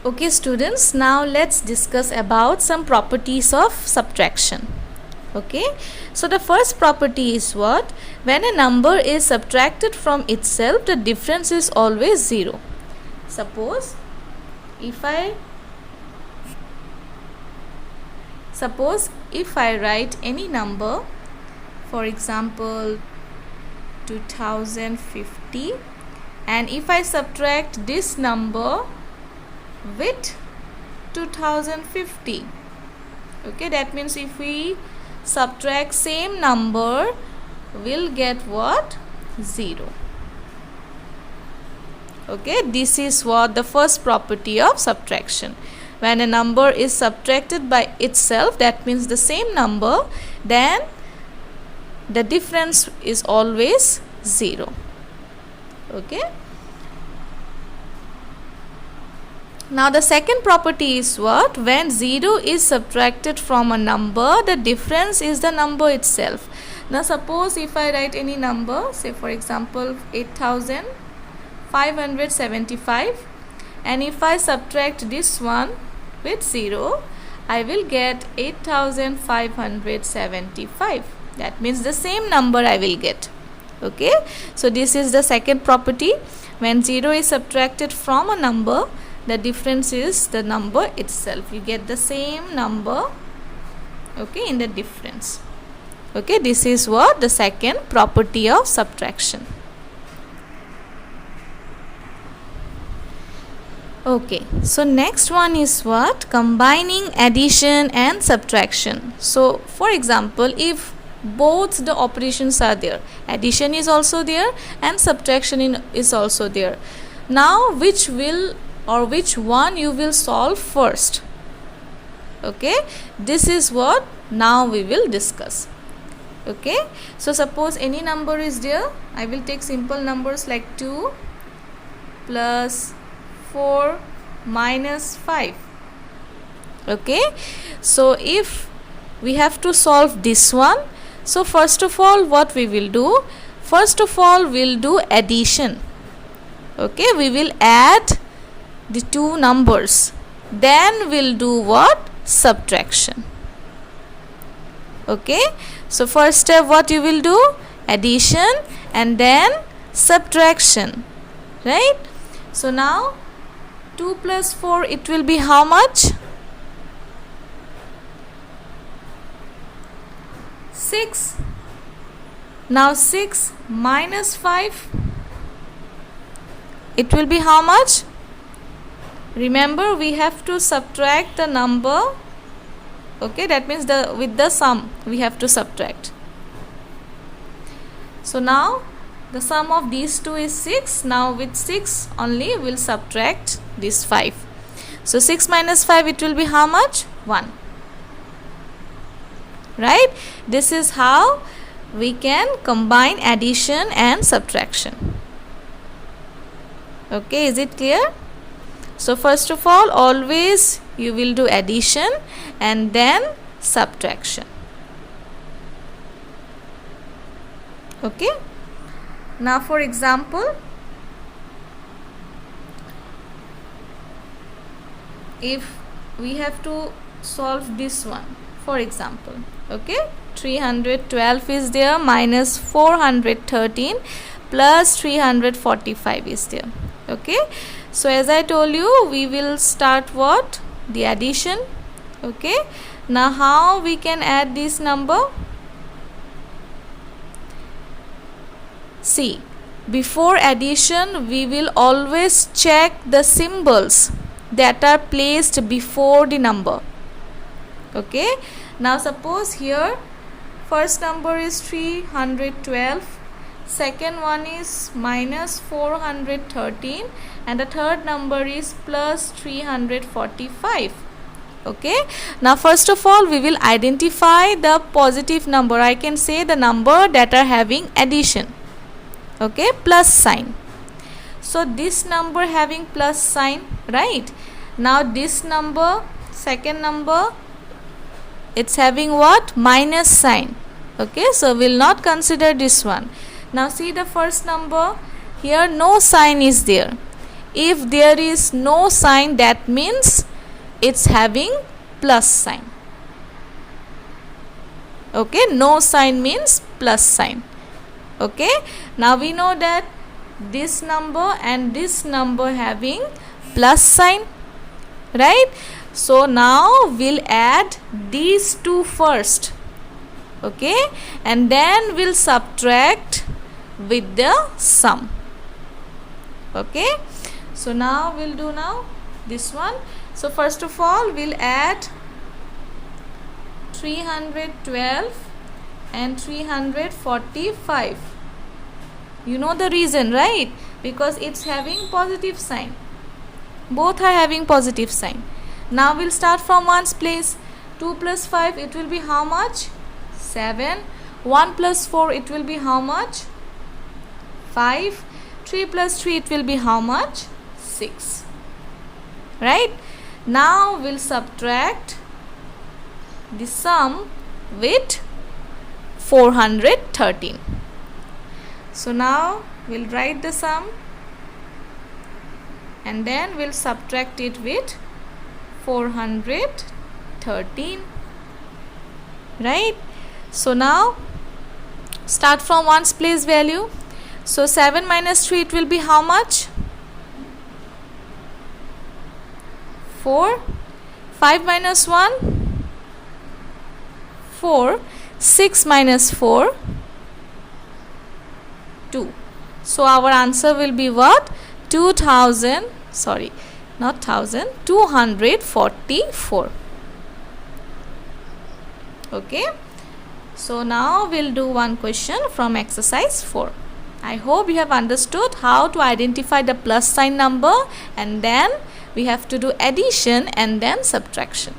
Okay students, now let's discuss about some properties of subtraction. Okay, so the first property is what? When a number is subtracted from itself, the difference is always 0. Suppose if I write any number, for example 2050, and if I subtract this number with 2050, okay, that means if we subtract same number, we'll get what? 0. Okay, this is what the first property of subtraction. When a number is subtracted by itself, that means the same number, then the difference is always 0. Okay. Now the second property is what? When 0 is subtracted from a number, the difference is the number itself. Now suppose if I write any number, say for example 8575, and if I subtract this one with 0, I will get 8575. That means the same number I will get. Okay, so this is the second property. When 0 is subtracted from a number, the difference is the number itself. You get the same number, okay, in the difference. Okay, this is what the second property of subtraction. Okay, so next one is what? Combining addition and subtraction. So for example, if both the operations are there, addition is also there and subtraction is also there, now which one you will solve first? Okay, this is what now we will discuss. Okay, so suppose any number is there, I will take simple numbers like 2 plus 4 minus 5. Okay, so if we have to solve this one, so first of all what we will do? First of all we'll do addition. Okay, we will add the two numbers, then we'll do what? Subtraction. Okay, so first step what you will do? Addition and then subtraction, right? So now 2 plus 4, it will be how much? 6. Now 6 minus 5, it will be how much? Remember, we have to subtract the number. Okay, that means with the sum we have to subtract. So now the sum of these two is 6. Now with 6 only we'll subtract this 5. So 6 minus 5, it will be how much? 1. Right? This is how we can combine addition and subtraction. Okay, is it clear? So first of all, always you will do addition and then subtraction. Okay. Now for example, if we have to solve this one, for example, okay, 312 is there minus 413 plus 345 is there. Okay, so as I told you, we will start what? The addition. Okay, now how we can add this number? See, before addition we will always check the symbols that are placed before the number. Okay, now suppose here first number is 312, second one is minus 413, and the third number is plus 345. Okay, now first of all we will identify the positive number. I can say the number that are having addition. Okay, plus sign. So this number having plus sign, right? Now this number, second number, it's having what? Minus sign. Okay, so we'll not consider this one. Now see the first number, here no sign is there. If there is no sign, that means it's having plus sign. Okay, no sign means plus sign. Okay, now we know that this number and this number having plus sign, right? So now we'll add these two first, okay, and then we'll subtract with the sum. Okay, so now we'll do now this one. So first of all, we'll add 312 and 345. You know the reason, right? Because it's having positive sign. Both are having positive sign. Now we'll start from ones place. 2 plus 5, it will be how much? 7. 1 plus 4, it will be how much? 5. 3 plus 3, it will be how much? 6. Right? Now we'll subtract the sum with 413. So now we'll write the sum and then we'll subtract it with 413. Right? So now start from ones place value. So 7 minus 3, it will be how much? 4. 5 minus 1, 4. 6 minus 4, 2. So our answer will be what? 244. Okay. So now we'll do one question from exercise 4. I hope you have understood how to identify the plus sign number, and then we have to do addition and then subtraction.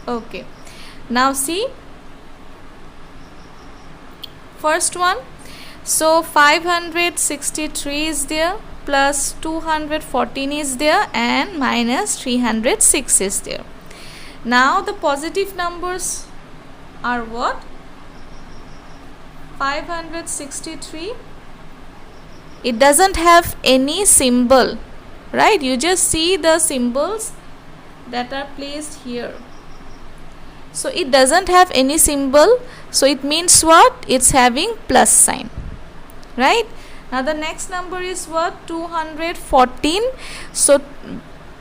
Okay, now see first one. So 563 is there, plus 214 is there, and minus 306 is there. Now the positive numbers are what? 563, it doesn't have any symbol, right? You just see the symbols that are placed here. So it doesn't have any symbol, so it means what? It's having plus sign, right? Now the next number is what? 214. So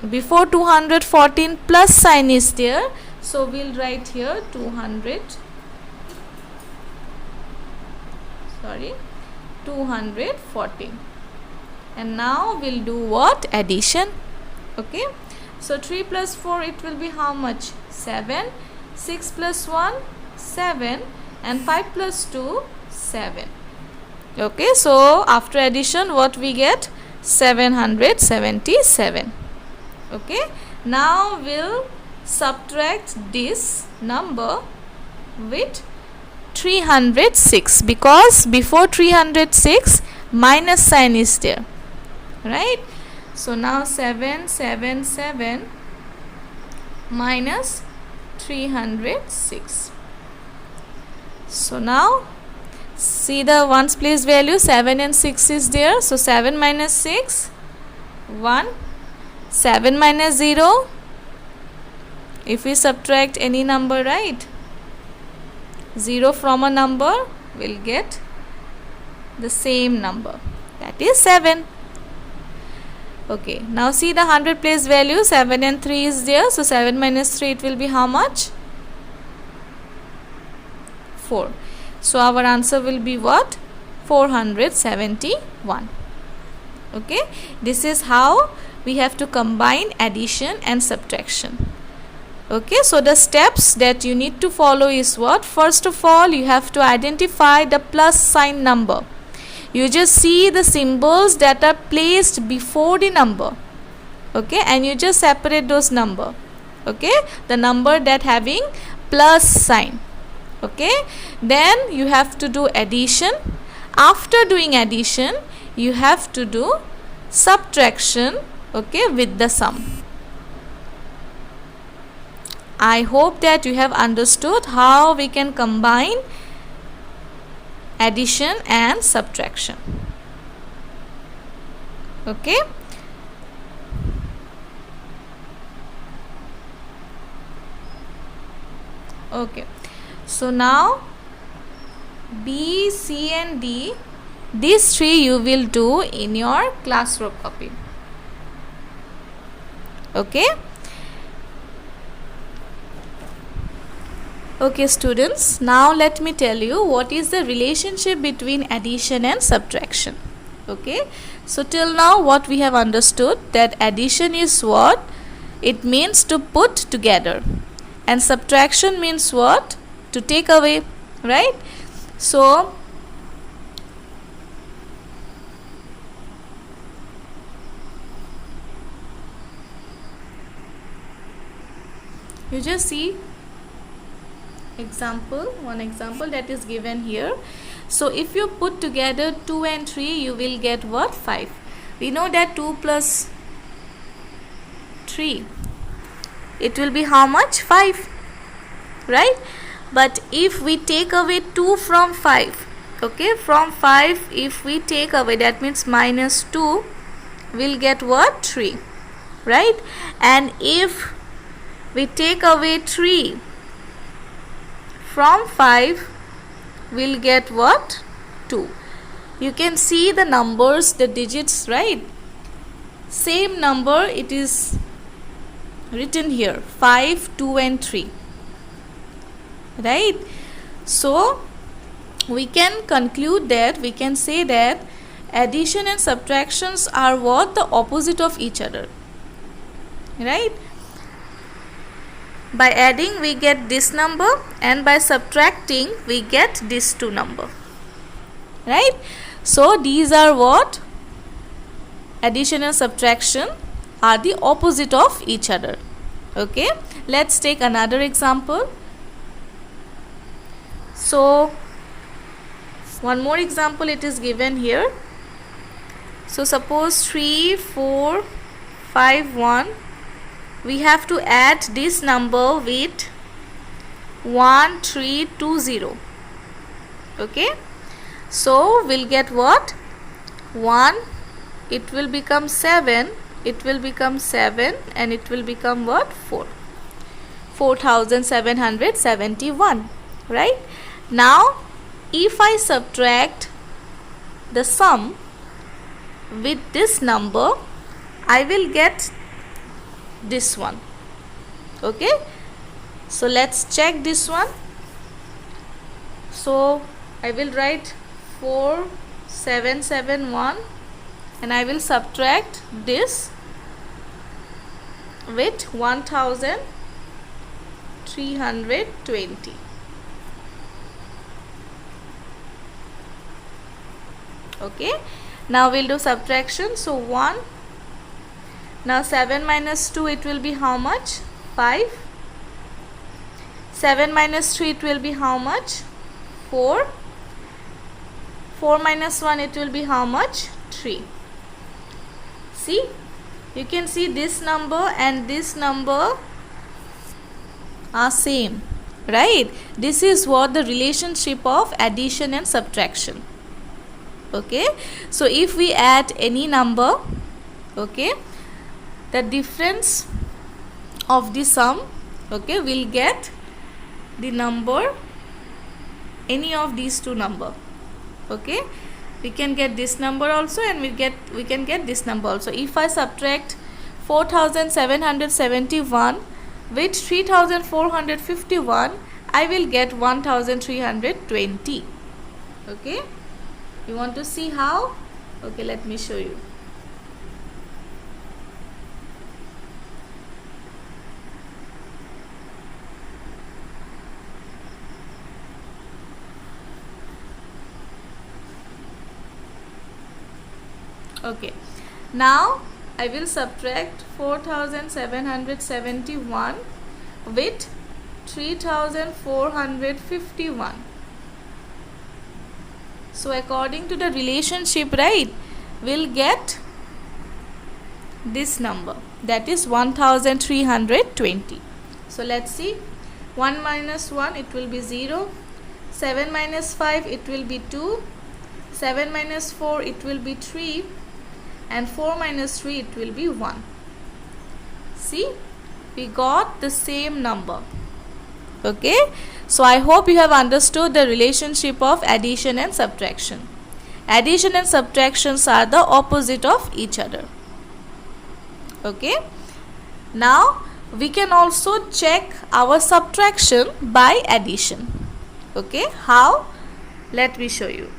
before 214 plus sign is there, so we'll write here 214. And now we'll do what? Addition. Okay, so 3 plus 4, it will be how much? 7. 6 plus 1, 7, and 5 plus 2, 7. Okay, so after addition, what we get? 777. Okay, now we'll subtract this number with 306, because before 306 minus sign is there, right? So now 777 minus 306. So now see the ones place value. 7 and 6 is there. So 7 minus 6, 1. 7 minus 0, if we subtract any number, right, 0 from a number, we'll get the same number, that is 7. Okay, now see the 100 place value. 7 and 3 is there. So 7 minus 3, it will be how much? 4. So our answer will be what? 471. Okay, this is how we have to combine addition and subtraction. Okay, so the steps that you need to follow is what? First of all, you have to identify the plus sign number. You just see the symbols that are placed before the number, okay, and you just separate those number, okay, the number that having plus sign. Okay, then you have to do addition. After doing addition, you have to do subtraction, okay, with the sum. I hope that you have understood how we can combine addition and subtraction. Okay. Okay, so now B, C and D, these three you will do in your classroom copy. Okay. Okay students, now let me tell you what is the relationship between addition and subtraction. Okay, so till now what we have understood, that addition is what? It means to put together, and subtraction means what? To take away, right? So you just see one example that is given here. So if you put together 2 and 3, you will get what? 5. We know that 2 plus 3, it will be how much? 5, right? But if we take away 2 from 5, okay, from 5 if we take away, that means minus 2, we'll get what? 3, right? And if we take away 3 from 5, we'll get what? 2. You can see the numbers, the digits, right? Same number, it is written here, 5, 2 and 3, right? So we can conclude that, we can say that addition and subtractions are what? The opposite of each other, right? By adding we get this number, and by subtracting we get this 2 number, right? So these are what? Addition and subtraction are the opposite of each other. Okay, let's take another example. So one more example it is given here. So suppose 3, 4, 5, 1. We have to add this number with 1, 3, 2, 0. Okay, so we'll get what? 1, it will become 7, it will become 7, and it will become what? 4. 4771, right? Now if I subtract the sum with this number, I will get this one. Okay, so let's check this one. So I will write 4771, and I will subtract this with 1320. Okay, now we'll do subtraction. So 1, now 7 minus 2, it will be how much? 5. 7 minus 3, it will be how much? 4. 4 minus 1, it will be how much? 3. See, you can see this number and this number are same, right? This is what the relationship of addition and subtraction. Okay, so if we add any number, okay, the difference of the sum, okay, we'll get the number, any of these two number. Okay, we can get this number also, and we can get this number also. If I subtract 4771 with 3451, I will get 1320. Okay, you want to see how? Okay, let me show you. Okay, now I will subtract 4771 with 3451. So according to the relationship, right, we'll get this number, that is 1320. So let's see. 1 minus 1, it will be 0. 7 minus 5, it will be 2. 7 minus 4, it will be 3. And 4 minus 3, it will be 1. See, we got the same number. Okay, so I hope you have understood the relationship of addition and subtraction. Addition and subtractions are the opposite of each other. Okay, now we can also check our subtraction by addition. Okay, how? Let me show you.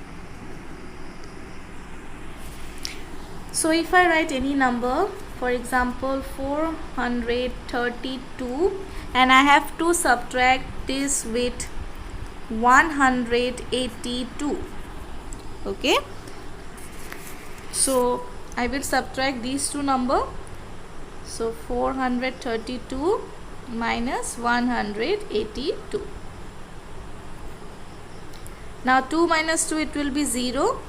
So if I write any number, for example 432, and I have to subtract this with 182. Okay, so I will subtract these two numbers. So 432 minus 182. Now 2 minus 2, it will be 0.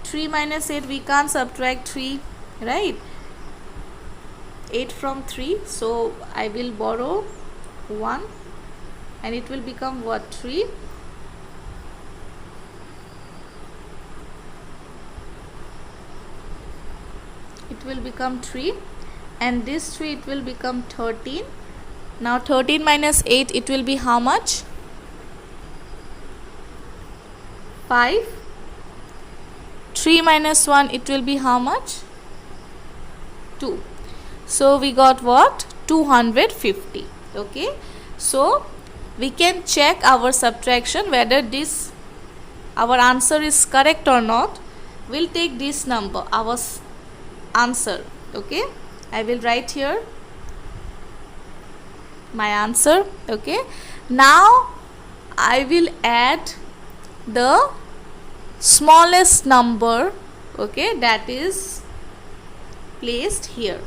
3 minus 8, we can't subtract 3, right? 8 from 3, so I will borrow 1 and it will become what? 3. It will become 3, and this 3, it will become 13. Now 13 minus 8, it will be how much? 5. 3 minus 1, it will be how much? 2. So we got what? 250. Okay, so we can check our subtraction whether this our answer is correct or not. We'll take this number, our answer. Okay, I will write here my answer. Okay, now I will add the smallest number, okay, that is placed here.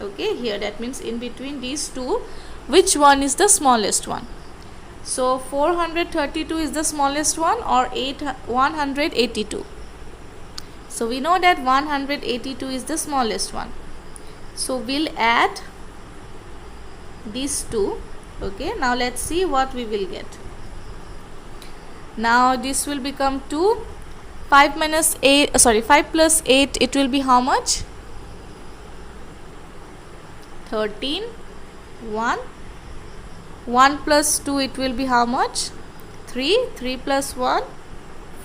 Okay, here, that means in between these two, which one is the smallest one? So 432 is the smallest one, or 182? So we know that 182 is the smallest one. So we'll add these two. Okay, now let's see what we will get. Now this will become 2. 5 plus 8, it will be how much? 13. 1. 1 plus 2, it will be how much? 3. 3 plus 1,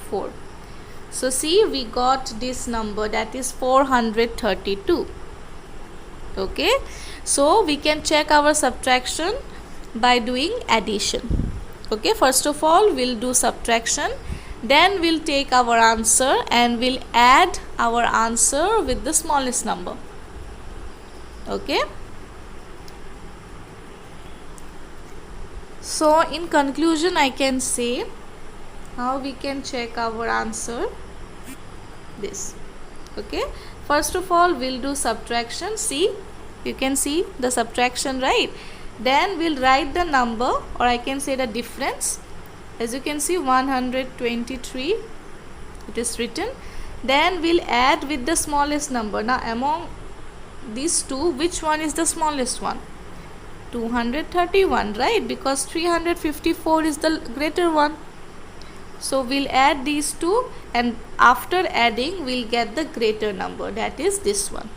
4. So see, we got this number, that is 432. Okay, so we can check our subtraction by doing addition. Okay, first of all we'll do subtraction, then we'll take our answer and we'll add our answer with the smallest number. Okay, so in conclusion I can say how we can check our answer. This. Okay, first of all we'll do subtraction. See, you can see the subtraction, right? Then we'll write the number, or I can say the difference. As you can see, 123, it is written. Then we'll add with the smallest number. Now among these two, which one is the smallest one? 231, right? Because 354 is the greater one. So we'll add these two, and after adding we'll get the greater number, that is this one.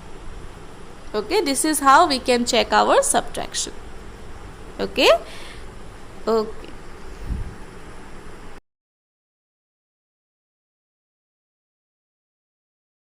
Okay, this is how we can check our subtraction. Okay,